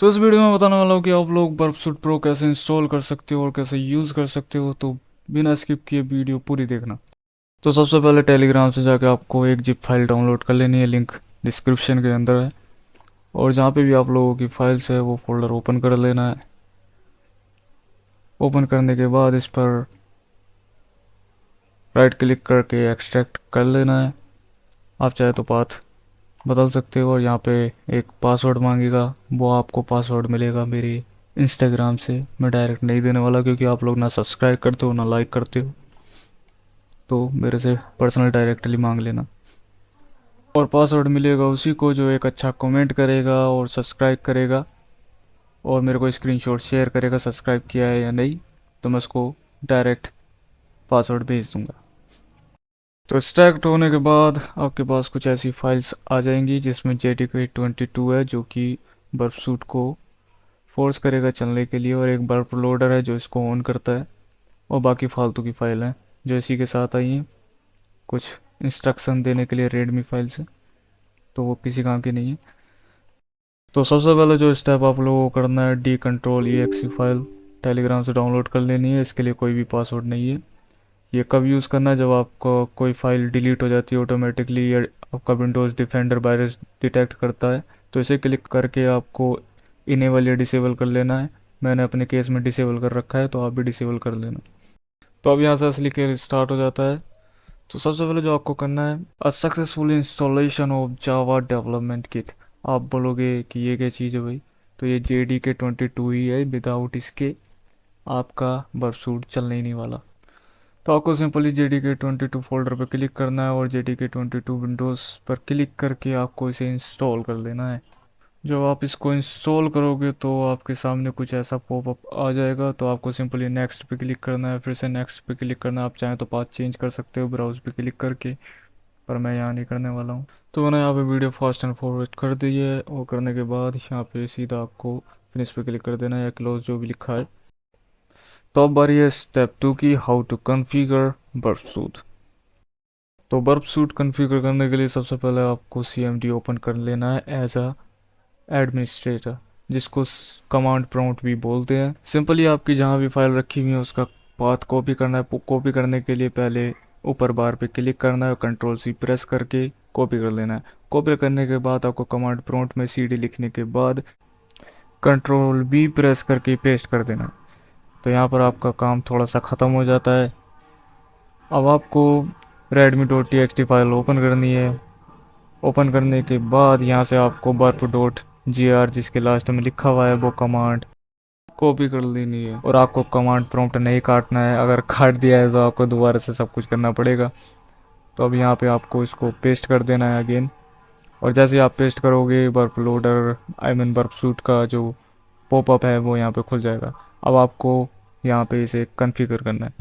तो इस वीडियो में बताने वाला हूँ कि आप लोग बर्फसूट प्रो कैसे इंस्टॉल कर सकते हो और कैसे यूज़ कर सकते हो। तो बिना स्किप किए वीडियो पूरी देखना। तो सबसे पहले टेलीग्राम से जाके आपको एक जिप फाइल डाउनलोड कर लेनी है, लिंक डिस्क्रिप्शन के अंदर है। और जहाँ पे भी आप लोगों की फाइल्स है वो फोल्डर ओपन कर लेना है। ओपन करने के बाद इस पर राइट क्लिक करके एक्सट्रैक्ट कर लेना है। आप चाहे तो पाथ बदल सकते हो और यहाँ पे एक पासवर्ड मांगेगा, वो आपको पासवर्ड मिलेगा मेरे इंस्टाग्राम से। मैं डायरेक्ट नहीं देने वाला क्योंकि आप लोग ना सब्सक्राइब करते हो ना लाइक करते हो, तो मेरे से पर्सनल डायरेक्टली मांग लेना। और पासवर्ड मिलेगा उसी को जो एक अच्छा कमेंट करेगा और सब्सक्राइब करेगा और मेरे को स्क्रीनशॉट शेयर करेगा सब्सक्राइब किया है या नहीं, तो मैं उसको डायरेक्ट पासवर्ड भेज दूंगा। तो एक्सट्रैक्ट होने के बाद आपके पास कुछ ऐसी फाइल्स आ जाएंगी जिसमें JDK22 है जो कि बर्फसूट को फोर्स करेगा चलने के लिए, और एक बर्फ लोडर है जो इसको ऑन करता है, और बाकी फालतू की फाइल हैं जो इसी के साथ आई हैं कुछ इंस्ट्रक्शन देने के लिए रेडमी फाइल से, तो वो किसी काम की नहीं है। तो सबसे पहले जो स्टेप आप लोगों को करना है, D control EXE file Telegram से डाउनलोड कर लेनी है। इसके लिए कोई भी पासवर्ड नहीं है। ये कब यूज़ करना है, जब आपको कोई फाइल डिलीट हो जाती है ऑटोमेटिकली या आपका विंडोज़ डिफेंडर वायरस डिटेक्ट करता है, तो इसे क्लिक करके आपको इनेबल या डिसेबल कर लेना है। मैंने अपने केस में डिसेबल कर रखा है, तो आप भी डिसेबल कर लेना। तो अब यहाँ से असली खेल स्टार्ट हो जाता है। तो सबसे पहले जो आपको करना है, a successful installation of Java development kit. आप बोलोगे कि ये क्या चीज़ है भाई, तो ये JDK22 ही है, विदाउट इसके आपका बर्फसूट चलने ही नहीं वाला। तो आपको सिंपली JDK22 फोल्डर पर क्लिक करना है और JDK22 विंडोज़ पर क्लिक करके आपको इसे इंस्टॉल कर देना है। जब आप इसको इंस्टॉल करोगे तो आपके सामने कुछ ऐसा पॉपअप आ जाएगा, तो आपको सिंपली नेक्स्ट पे क्लिक करना है, फिर से नेक्स्ट पे क्लिक करना है। आप चाहें तो पाथ चेंज कर सकते हो ब्राउज पे क्लिक करके, पर मैं यहाँ नहीं करने वाला हूँ। तो मैंने यहाँ पे वीडियो फास्ट एंड फॉरवर्ड कर दी है, और करने के बाद यहाँ पे सीधा आपको फिनिश पे क्लिक कर देना है या क्लोज जो भी लिखा है। तो अब बारी है स्टेप 2 की, हाउ टू कन्फिगर बर्फ सूट। तो बर्फ सूट कन्फिगर करने के लिए सबसे पहले आपको CMD ओपन कर लेना है एज अ एडमिनिस्ट्रेटर, जिसको कमांड प्रॉम्प्ट भी बोलते हैं। सिंपली आपकी जहाँ भी फाइल रखी हुई है उसका पाथ कॉपी करना है। कॉपी करने के लिए पहले ऊपर बार पे क्लिक करना है और Ctrl+C प्रेस करके कॉपी कर लेना है। कॉपी करने के बाद आपको कमांड प्रॉम्प्ट में CD लिखने के बाद Ctrl+V प्रेस करके पेस्ट कर देना है। तो यहाँ पर आपका काम थोड़ा सा ख़त्म हो जाता है। अब आपको redmi.txt फाइल ओपन करनी है। ओपन करने के बाद यहाँ से आपको burp.gr जिसके लास्ट में लिखा हुआ है वो कमांड कॉपी कर लेनी है, और आपको कमांड प्रॉम्प्ट नहीं काटना है। अगर काट दिया है तो आपको दोबारा से सब कुछ करना पड़ेगा। तो अब यहाँ पे आपको इसको पेस्ट कर देना है अगेन, और जैसे ही आप पेस्ट करोगे बर्फ लोडर आई मीन बर्फ सूट का जो पॉपअप है वो यहाँ पे खुल जाएगा। अब आपको यहाँ पे इसे कन्फिगर करना है।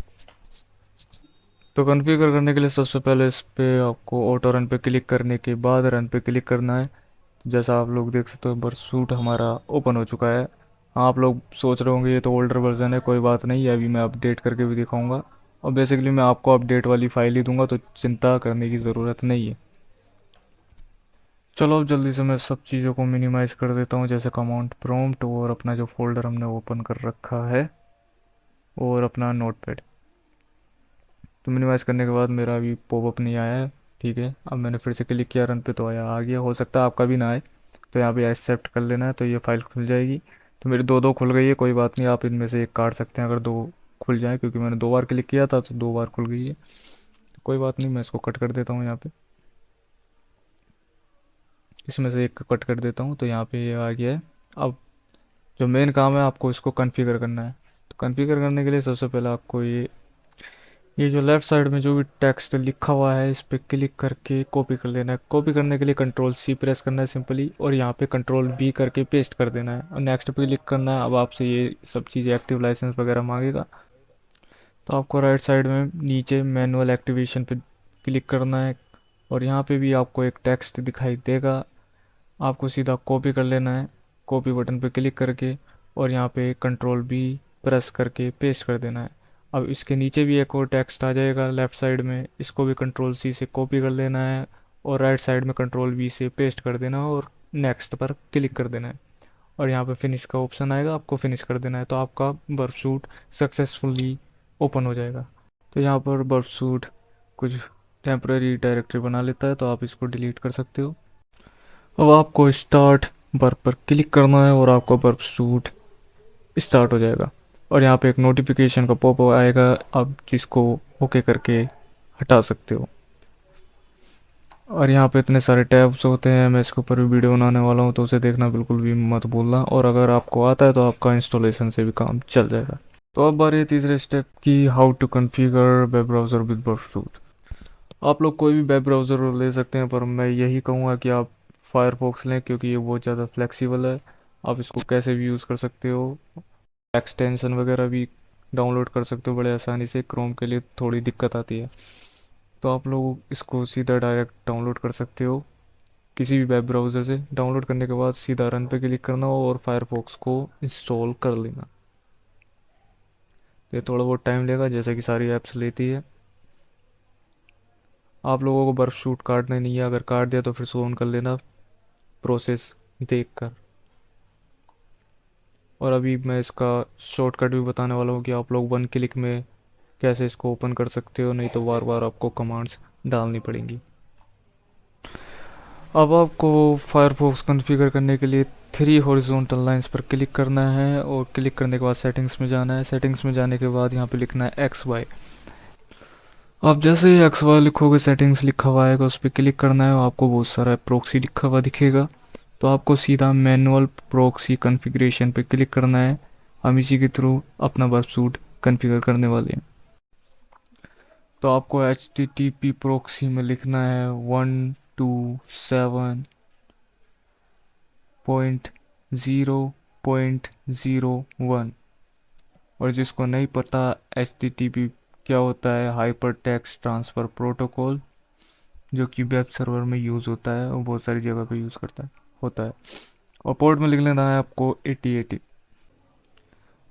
तो कॉन्फ़िगर करने के लिए सबसे पहले इस पे आपको ऑटो रन पे क्लिक करने के बाद रन पे क्लिक करना है। तो जैसा आप लोग देख सकते हो बरसूट हमारा ओपन हो चुका है। हाँ, आप लोग सोच रहे होंगे ये तो ओल्डर वर्जन है, कोई बात नहीं, ये अभी मैं अपडेट करके भी दिखाऊंगा। और बेसिकली मैं आपको अपडेट वाली फाइल ही दूंगा, तो चिंता करने की ज़रूरत नहीं है। चलो अब जल्दी से मैं सब चीज़ों को मिनिमाइज़ कर देता हूँ, जैसे कमांड प्रॉम्प्ट और अपना जो फोल्डर हमने ओपन कर रखा है और अपना नोटपैड। तो मिनिमाइज़ करने के बाद मेरा अभी पॉपअप नहीं आया है। ठीक है, अब मैंने फिर से क्लिक किया रन पे तो आया, आ गया। हो सकता है आपका भी ना आए, तो यहाँ पे एक्सेप्ट कर लेना है, तो ये फाइल खुल जाएगी। तो मेरी दो दो खुल गई है, कोई बात नहीं, आप इनमें से एक काट सकते हैं अगर दो खुल जाए, क्योंकि मैंने 2 बार क्लिक किया था तो 2 बार खुल गई है। तो कोई बात नहीं, मैं इसको कट कर देता हूँ यहाँ पे, इसमें से एक को कट कर देता हूँ, तो यहाँ पे ये आ गया है। अब जो मेन काम है आपको इसको कन्फिगर करना है। तो कन्फिगर करने के लिए सबसे पहले आपको ये जो लेफ्ट साइड में जो भी टेक्स्ट लिखा हुआ है इस पर क्लिक करके कॉपी कर लेना है। कॉपी करने के लिए Ctrl+C प्रेस करना है सिंपली, और यहाँ पे Ctrl+V करके पेस्ट कर देना है और नेक्स्ट पे क्लिक करना है। अब आपसे ये सब चीज़ें एक्टिव लाइसेंस वगैरह मांगेगा, तो आपको राइट साइड में नीचे मैनुअल एक्टिवेशन पे क्लिक करना है, और यहाँ पे भी आपको एक टेक्स्ट दिखाई देगा, आपको सीधा कॉपी कर लेना है। कॉपी बटन पे क्लिक करके और यहाँ पे Ctrl+V प्रेस करके पेस्ट कर देना है। अब इसके नीचे भी एक और टेक्स्ट आ जाएगा लेफ़्ट साइड में, इसको भी Ctrl+C से कॉपी कर लेना है और राइट साइड में Ctrl+V से पेस्ट कर देना और नेक्स्ट पर क्लिक कर देना है। और यहाँ पे फिनिश का ऑप्शन आएगा, आपको फिनिश कर देना है, तो आपका बर्फ सूट सक्सेसफुली ओपन हो जाएगा। तो यहाँ पर बर्फ सूट कुछ टेम्परेरी डायरेक्टरी बना लेता है, तो आप इसको डिलीट कर सकते हो। अब आपको स्टार्ट बर्फ पर क्लिक करना है और आपका बर्फ सूट स्टार्ट हो जाएगा। और यहाँ पे एक नोटिफिकेशन का पॉप आएगा, आप जिसको ओके करके हटा सकते हो। और यहाँ पे इतने सारे टैब्स होते हैं, मैं इसके ऊपर भी वीडियो बनाने वाला हूँ, तो उसे देखना बिल्कुल भी मत भूलना। और अगर आपको आता है तो आपका इंस्टॉलेशन से भी काम चल जाएगा। तो अब बारी है तीसरे स्टेप की, how to configure web browser with Burp Suite. आप लोग कोई भी वेब ब्राउज़र ले सकते हैं, पर मैं यही कहूँगा कि आप फायरफॉक्स लें, क्योंकि ये बहुत ज़्यादा फ्लेक्सिबल है। आप इसको कैसे भी यूज़ कर सकते हो, एक्सटेंशन वगैरह भी डाउनलोड कर सकते हो बड़े आसानी से। क्रोम के लिए थोड़ी दिक्कत आती है, तो आप लोग इसको सीधा डायरेक्ट डाउनलोड कर सकते हो किसी भी वेब ब्राउज़र से। डाउनलोड करने के बाद सीधा रन पे क्लिक करना हो और फायरफॉक्स को इंस्टॉल कर लेना। ये थोड़ा बहुत टाइम लेगा, जैसे कि सारी ऐप्स लेती है। आप लोगों को बर्फ शूट काटना नहीं है, अगर काट दिया तो फिर सो ऑन कर लेना प्रोसेस देख कर। और अभी मैं इसका शॉर्टकट भी बताने वाला हूँ कि आप लोग वन क्लिक में कैसे इसको ओपन कर सकते हो, नहीं तो बार बार आपको कमांड्स डालनी पड़ेंगी। अब आपको फायरफॉक्स कॉन्फ़िगर करने के लिए थ्री हॉरिजॉन्टल लाइंस पर क्लिक करना है और क्लिक करने के बाद सेटिंग्स में जाना है। सेटिंग्स में जाने के बाद यहाँ पे लिखना है XY। आप जैसे ही XY लिखोगे, सेटिंग्स लिखा हुआ आएगा, उस पर क्लिक करना है और आपको बहुत सारा प्रोक्सी लिखा हुआ दिखेगा। तो आपको सीधा मैनुअल प्रोक्सी कॉन्फ़िगरेशन पे क्लिक करना है। हम इसी के थ्रू अपना बर्फ सूट कॉन्फ़िगर करने वाले हैं। तो आपको HTTP प्रोक्सी में लिखना है 127.0.01। और जिसको नहीं पता HTTP क्या होता है, हाइपर टेक्स्ट ट्रांसफ़र प्रोटोकॉल, जो कि वेब सर्वर में यूज़ होता है और बहुत सारी जगह पे यूज़ करता है होता है। और पोर्ट में लिख लेना है आपको 8080।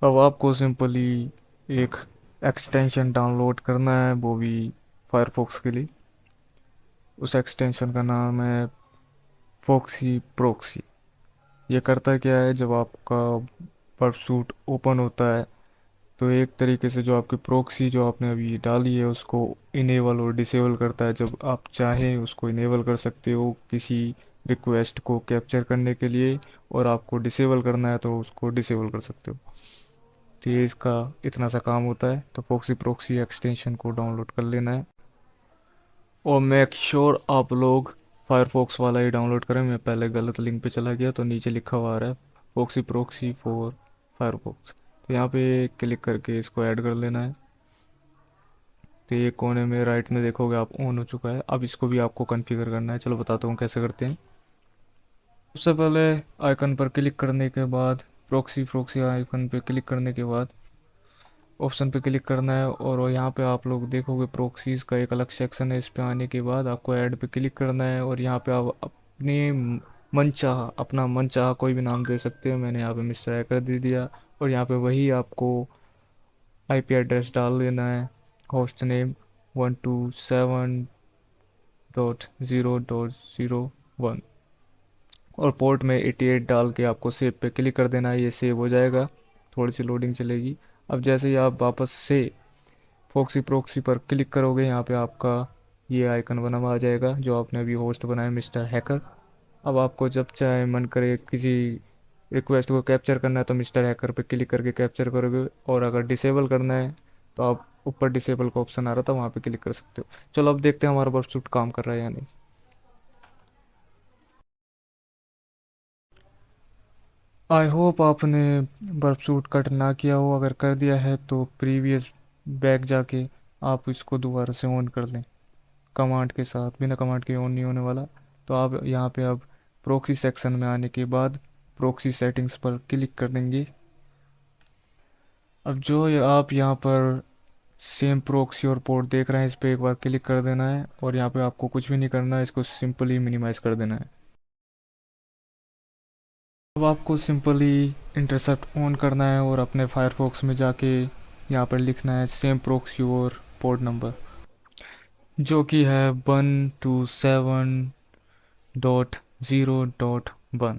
अब आपको सिंपली एक एक्सटेंशन डाउनलोड करना है, वो भी फायरफॉक्स के लिए। उस एक्सटेंशन का नाम है फोक्सी प्रोक्सी। ये करता क्या है, जब आपका बर्फ सूट ओपन होता है तो एक तरीके से जो आपकी प्रोक्सी जो आपने अभी डाली है उसको इनेबल और डिसेबल करता है। जब आप चाहें उसको इनेबल कर सकते हो किसी रिक्वेस्ट को कैप्चर करने के लिए, और आपको डिसेबल करना है तो उसको डिसेबल कर सकते हो। तो ये इसका इतना सा काम होता है। तो फोक्सी प्रोक्सी एक्सटेंशन को डाउनलोड कर लेना है और मेक श्योर आप लोग फायरफॉक्स वाला ही डाउनलोड करें। मैं पहले गलत लिंक पे चला गया, तो नीचे लिखा हुआ आ रहा है फोक्सी प्रोक्सी फॉर फायरफॉक्स। तो यहाँ पे क्लिक करके इसको ऐड कर लेना है। तो ये कोने में राइट में देखोगे आप ऑन हो चुका है। अब इसको भी आपको कॉन्फ़िगर करना है, चलो बताता हूँ कैसे करते हैं। सबसे पहले आइकन पर क्लिक करने के बाद, प्रोक्सी प्रोक्सी आइकन पे क्लिक करने के बाद ऑप्शन पे क्लिक करना है। और यहाँ पे आप लोग देखोगे प्रोक्सीज़ का एक अलग सेक्शन है। इस पे आने के बाद आपको ऐड पे क्लिक करना है और यहाँ पे आप अपने मनचाहा अपना मनचाहा कोई भी नाम दे सकते हो। मैंने यहाँ पे मिस्टर हैकर दे दिया। और यहाँ पे वही आपको IP एड्रेस डाल देना है, होस्ट नेम 127.0.0.1। और पोर्ट में 88 डाल के आपको सेव पे क्लिक कर देना है। ये सेव हो जाएगा, थोड़ी सी लोडिंग चलेगी। अब जैसे ही आप वापस से फोक्सी प्रोक्सी पर क्लिक करोगे, यहाँ पे आपका ये आइकन बना हुआ आ जाएगा जो आपने अभी होस्ट बनाया, मिस्टर हैकर। अब आपको जब चाहे मन करे किसी रिक्वेस्ट को कैप्चर करना है तो मिस्टर हैकर पे क्लिक करके कैप्चर करोगे। और अगर डिसेबल करना है तो आप ऊपर डिसेबल का ऑप्शन आ रहा था, वहाँ पे क्लिक कर सकते हो। चलो अब देखते हैं हमारा बर्फ सूट काम कर रहा है या नहीं। आई होप आपने बर्फ सूट कट ना किया हो। अगर कर दिया है तो प्रीवियस बैक जाके आप इसको दोबारा से ऑन कर लें कमांड के साथ। बिना कमांड के ऑन नहीं होने वाला। तो आप यहाँ पे अब प्रोक्सी सेक्शन में आने के बाद प्रोक्सी सेटिंग्स पर क्लिक कर देंगे। अब जो आप यहाँ पर सेम प्रोक्सी और पोर्ट देख रहे हैं, इस पर एक बार क्लिक कर देना है और यहाँ पे आपको कुछ भी नहीं करना है, इसको सिंपली मिनिमाइज़ कर देना है। अब आपको सिंपली इंटरसेप्ट ऑन करना है और अपने फायरफॉक्स में जाके यहाँ पर लिखना है सेम प्रोक्सी और पोर्ट नंबर, जो कि है 127.0.1।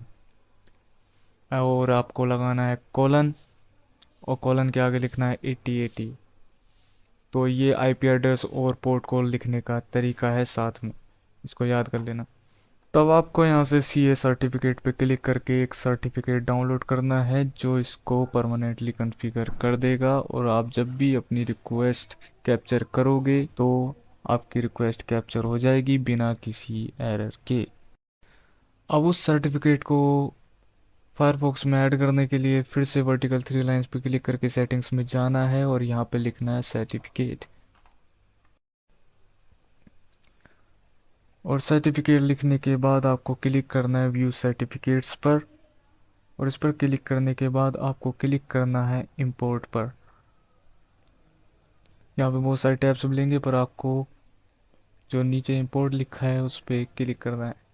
और आपको लगाना है कॉलन, और कॉलन के आगे लिखना है 8080। तो ये आईपी एड्रेस और पोर्ट कोड लिखने का तरीका है साथ में, इसको याद कर लेना। तब आपको यहाँ से सीए सर्टिफिकेट पे क्लिक करके एक सर्टिफिकेट डाउनलोड करना है जो इसको परमानेंटली कॉन्फ़िगर कर देगा, और आप जब भी अपनी रिक्वेस्ट कैप्चर करोगे तो आपकी रिक्वेस्ट कैप्चर हो जाएगी बिना किसी एरर के। अब उस सर्टिफिकेट को फायरफॉक्स में ऐड करने के लिए फिर से वर्टिकल थ्री लाइंस पे क्लिक करके सेटिंग्स में जाना है और यहाँ पे लिखना है सर्टिफिकेट, और सर्टिफिकेट लिखने के बाद आपको क्लिक करना है व्यू सर्टिफिकेट्स पर, और इस पर क्लिक करने के बाद आपको क्लिक करना है इंपोर्ट पर। यहाँ पे बहुत सारे टैब्स मिलेंगे पर आपको जो नीचे इंपोर्ट लिखा है उस पर क्लिक करना है।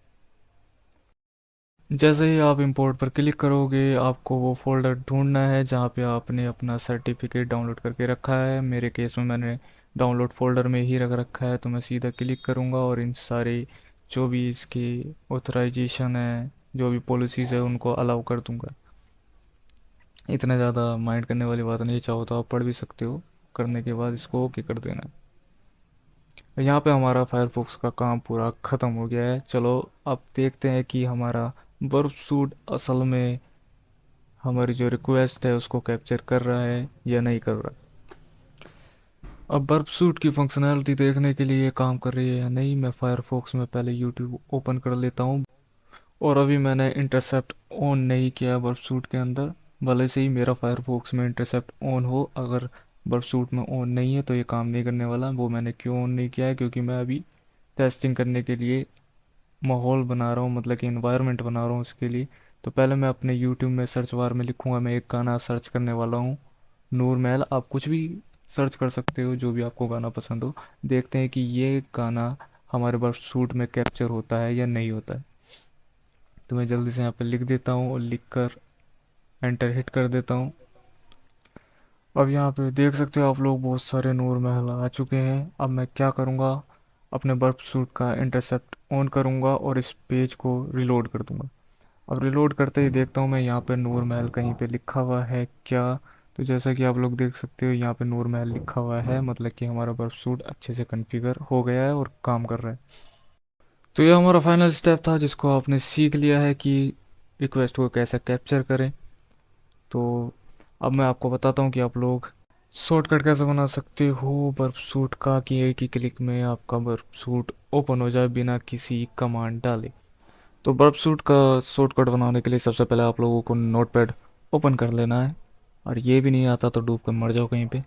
जैसे ही आप इंपोर्ट पर क्लिक करोगे आपको वो फोल्डर ढूंढना है जहाँ पे आपने अपना सर्टिफिकेट डाउनलोड करके रखा है। मेरे केस में मैंने डाउनलोड फोल्डर में ही रख रखा है, तो मैं सीधा क्लिक करूँगा और इन सारे जो भी इसकी ऑथराइजेशन है, जो भी पॉलिसीज़ है, उनको अलाउ कर दूँगा। इतना ज़्यादा माइंड करने वाली बात नहीं, चाहो तो आप पढ़ भी सकते हो। करने के बाद इसको ओके कर देना है। यहाँ पे हमारा फायरफॉक्स का काम पूरा ख़त्म हो गया है। चलो अब देखते हैं कि हमारा बर्फ सूट असल में हमारी जो रिक्वेस्ट है उसको कैप्चर कर रहा है या नहीं कर रहा। अब बर्फ सूट की फंक्शनैलिटी देखने के लिए काम कर रही है या नहीं, मैं फायरफॉक्स में पहले यूट्यूब ओपन कर लेता हूँ। और अभी मैंने इंटरसेप्ट ऑन नहीं किया बर्फ सूट के अंदर, भले से ही मेरा फायरफॉक्स में इंटरसेप्ट ऑन हो, अगर बर्फ सूट में ऑन नहीं है तो ये काम नहीं करने वाला। वो मैंने क्यों ऑन नहीं किया है, क्योंकि मैं अभी टेस्टिंग करने के लिए माहौल बना रहा हूँ, मतलब कि इन्वायरमेंट बना रहा हूँ उसके लिए। तो पहले मैं अपने यूट्यूब में सर्च बार में लिखूँगा, मैं एक गाना सर्च करने वाला हूँ, नूर महल। आप कुछ भी सर्च कर सकते हो जो भी आपको गाना पसंद हो। देखते हैं कि ये गाना हमारे बर्फ सूट में कैप्चर होता है या नहीं होता है। तो मैं जल्दी से यहाँ पे लिख देता हूँ और लिख कर एंटर हिट कर देता हूँ। अब यहाँ पे देख सकते हो आप लोग बहुत सारे नूर महल आ चुके हैं। अब मैं क्या करूँगा, अपने बर्फ सूट का इंटरसेप्ट ऑन करूँगा और इस पेज को रिलोड कर दूँगा। अब रिलोड करते ही देखता हूँ मैं यहाँ पे नूर महल कहीं पे लिखा हुआ है क्या। तो जैसा कि आप लोग देख सकते हो यहाँ पे नूर महल लिखा हुआ है, मतलब कि हमारा बर्फ सूट अच्छे से कॉन्फ़िगर हो गया है और काम कर रहा है। तो ये हमारा फाइनल स्टेप था जिसको आपने सीख लिया है कि रिक्वेस्ट को कैसे कैप्चर करें। तो अब मैं आपको बताता हूँ कि आप लोग शॉर्टकट कैसे बना सकते हो बर्फ सूट का, कि एक ही क्लिक में आपका बर्फ सूट ओपन हो जाए बिना किसी कमांड डाले। तो बर्फ सूट का शॉर्टकट बनाने के लिए सबसे पहले आप लोगों को नोटपैड ओपन कर लेना है, और ये भी नहीं आता तो डूब कर मर जाओ कहीं पे।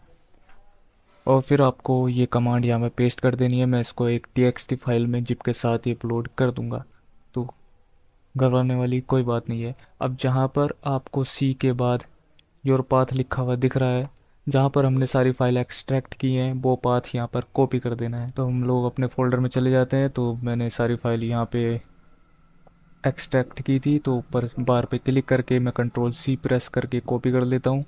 और फिर आपको ये कमांड यहाँ में पेस्ट कर देनी है। मैं इसको एक txt फाइल में जिप के साथ ही अपलोड कर दूंगा, तो घबराने वाली कोई बात नहीं है। अब जहाँ पर आपको सी के बाद योर पाथ लिखा हुआ दिख रहा है, जहाँ पर हमने सारी फाइल एक्सट्रैक्ट की हैं वो पाथ यहाँ पर कॉपी कर देना है। तो हम लोग अपने फोल्डर में चले जाते हैं। तो मैंने सारी फाइल यहाँ पे एक्सट्रैक्ट की थी, तो ऊपर बार पे क्लिक करके मैं कंट्रोल सी प्रेस करके कॉपी कर लेता हूँ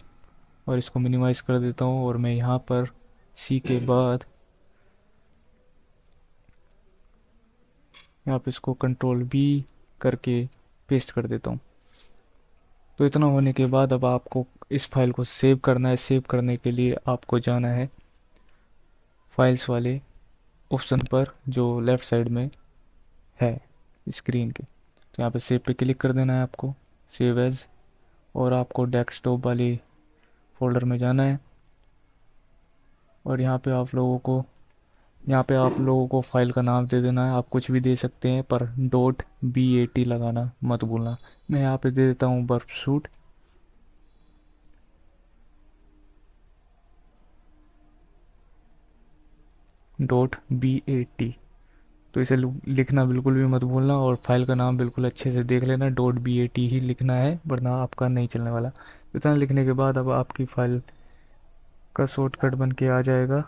और इसको मिनिमाइज़ कर देता हूँ। और मैं यहाँ पर सी के बाद यहाँ पे इसको कंट्रोल बी करके पेस्ट कर देता हूँ। तो इतना होने के बाद अब आपको इस फाइल को सेव करना है। सेव करने के लिए आपको जाना है फाइल्स वाले ऑप्शन पर जो लेफ़्ट साइड में है स्क्रीन के। तो यहाँ पे सेव पे क्लिक कर देना है आपको, सेव एज़, और आपको डेस्कटॉप वाले फोल्डर में जाना है। और यहाँ पे आप लोगों को फाइल का नाम दे देना है। आप कुछ भी दे सकते हैं पर .bat लगाना मत भूलना। मैं यहाँ पे दे देता हूँ बर्फ सूट। .bat, तो इसे लिखना बिल्कुल भी मत भूलना, और फाइल का नाम बिल्कुल अच्छे से देख लेना, .bat ही लिखना है वरना आपका नहीं चलने वाला। इतना लिखने के बाद अब आपकी फ़ाइल का शॉर्टकट बन के आ जाएगा,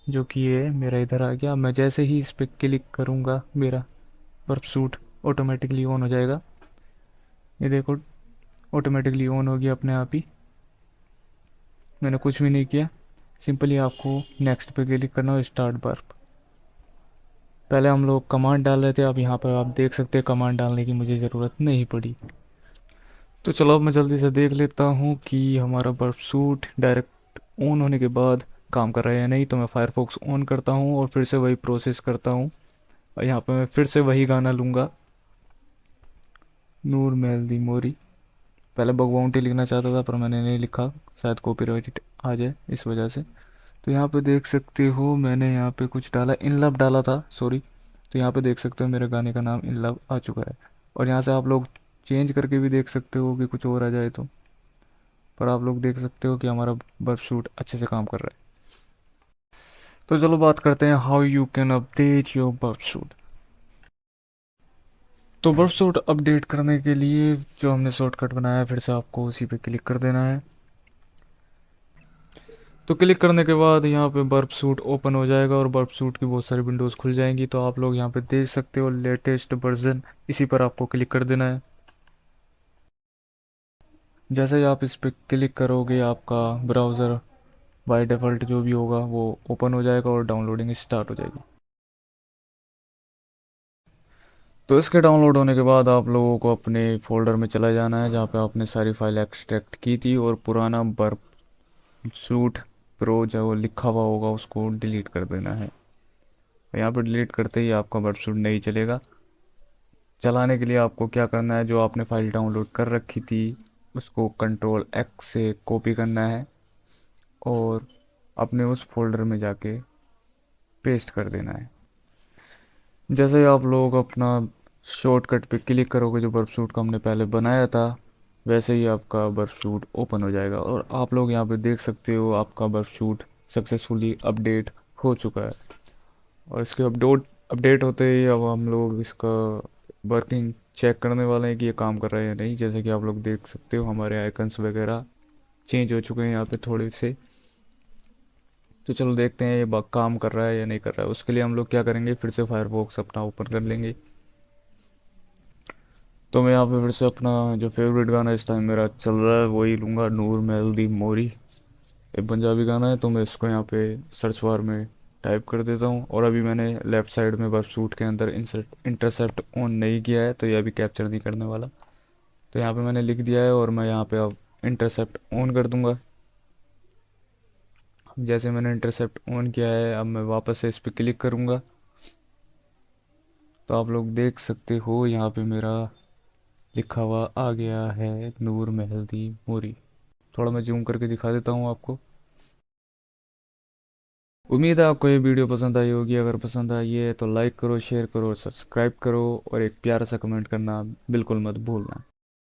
जो कि ये मेरा इधर आ गया। मैं जैसे ही इस पर क्लिक करूँगा मेरा बर्फ सूट ऑटोमेटिकली ऑन हो जाएगा। ये देखो ऑटोमेटिकली ऑन हो गया अपने आप ही, मैंने कुछ भी नहीं किया। सिंपली आपको नेक्स्ट पे क्लिक करना है, स्टार्ट बर्फ। पहले हम लोग कमांड डाल रहे थे, अब यहाँ पर आप देख सकते हैं कमांड डालने की मुझे ज़रूरत नहीं पड़ी। तो चलो अब मैं जल्दी से देख लेता हूँ कि हमारा बर्फ सूट डायरेक्ट ऑन होने के बाद काम कर रहा है या नहीं। तो मैं फायरफॉक्स ऑन करता हूँ और फिर से वही प्रोसेस करता हूँ। और यहाँ पे मैं फिर से वही गाना लूँगा, नूर महल दी मोरी। पहले बगवाउंटी लिखना चाहता था पर मैंने नहीं लिखा, शायद कॉपीराइट आ जाए इस वजह से। तो यहाँ पे देख सकते हो मैंने यहाँ पे कुछ डाला, इन लव डाला था, सॉरी। तो यहाँ पे देख सकते हो मेरे गाने का नाम इन लव आ चुका है। और यहाँ से आप लोग चेंज करके भी देख सकते हो कि कुछ और आ जाए तो। पर आप लोग देख सकते हो कि हमारा बर्फ सूट अच्छे से काम कर रहा है। तो चलो बात करते हैं how you can update your बर्फ सूट। तो बर्फ सूट अपडेट करने के लिए जो हमने शॉर्टकट बनाया है, फिर से आपको उसी पे क्लिक कर देना है। तो क्लिक करने के बाद यहाँ पे बर्फ सूट ओपन हो जाएगा और बर्फ सूट की बहुत सारी विंडोज़ खुल जाएंगी। तो आप लोग यहाँ पे देख सकते हो लेटेस्ट वर्जन, इसी पर आपको क्लिक कर देना है। जैसे ही आप इस पर क्लिक करोगे आपका ब्राउज़र बाय डिफ़ॉल्ट जो भी होगा वो ओपन हो जाएगा और डाउनलोडिंग स्टार्ट हो जाएगी। तो इसके डाउनलोड होने के बाद आप लोगों को अपने फोल्डर में चला जाना है जहाँ पे आपने सारी फाइल एक्सट्रैक्ट की थी, और पुराना बर्फ सूट प्रो जो लिखा हुआ होगा उसको डिलीट कर देना है। यहाँ पर डिलीट करते ही आपका बर्फ सूट नहीं चलेगा। चलाने के लिए आपको क्या करना है, जो आपने फाइल डाउनलोड कर रखी थी उसको कंट्रोल एक्स से कॉपी करना है और अपने उस फोल्डर में जाके पेस्ट कर देना है। जैसे ही आप लोग अपना शॉर्टकट पे क्लिक करोगे जो बर्फ सूट का हमने पहले बनाया था, वैसे ही आपका बर्फ सूट ओपन हो जाएगा और आप लोग यहाँ पे देख सकते हो आपका बर्फ सूट सक्सेसफुली अपडेट हो चुका है। और इसके अपडेट होते ही अब हम लोग इसका वर्किंग चेक करने वाले हैं कि ये काम कर रहा है या नहीं। जैसे कि आप लोग देख सकते हो हमारे आइकन्स वगैरह चेंज हो चुके हैं यहाँ पे थोड़े से। तो चलो देखते हैं ये काम कर रहा है या नहीं कर रहा है। उसके लिए हम लोग क्या करेंगे, फिर से फायरफॉक्स अपना ओपन कर लेंगे। तो मैं यहाँ पे फिर से अपना जो फेवरेट गाना इस टाइम मेरा चल रहा है वही लूँगा, नूर महल दी मोरी। एक पंजाबी गाना है, तो मैं इसको यहाँ पे सर्च बार में टाइप कर देता हूँ। और अभी मैंने लेफ़्ट साइड में बर्फ सूट के अंदर इंसर्ट इंटरसेप्ट ऑन नहीं किया है, तो ये अभी कैप्चर नहीं करने वाला। तो यहाँ पे मैंने लिख दिया है और मैं यहाँ पे अब इंटरसेप्ट ऑन कर दूंगा। जैसे मैंने इंटरसेप्ट ऑन किया है अब मैं वापस से इस पर क्लिक करूँगा। तो आप लोग देख सकते हो यहाँ पे मेरा लिखा हुआ आ गया है नूर महल दी मोरी। थोड़ा मैं जूम करके दिखा देता हूँ आपको। उम्मीद है आपको ये वीडियो पसंद आई होगी। अगर पसंद आई है तो लाइक करो, शेयर करो, सब्सक्राइब करो और एक प्यारा सा कमेंट करना बिल्कुल मत भूलना।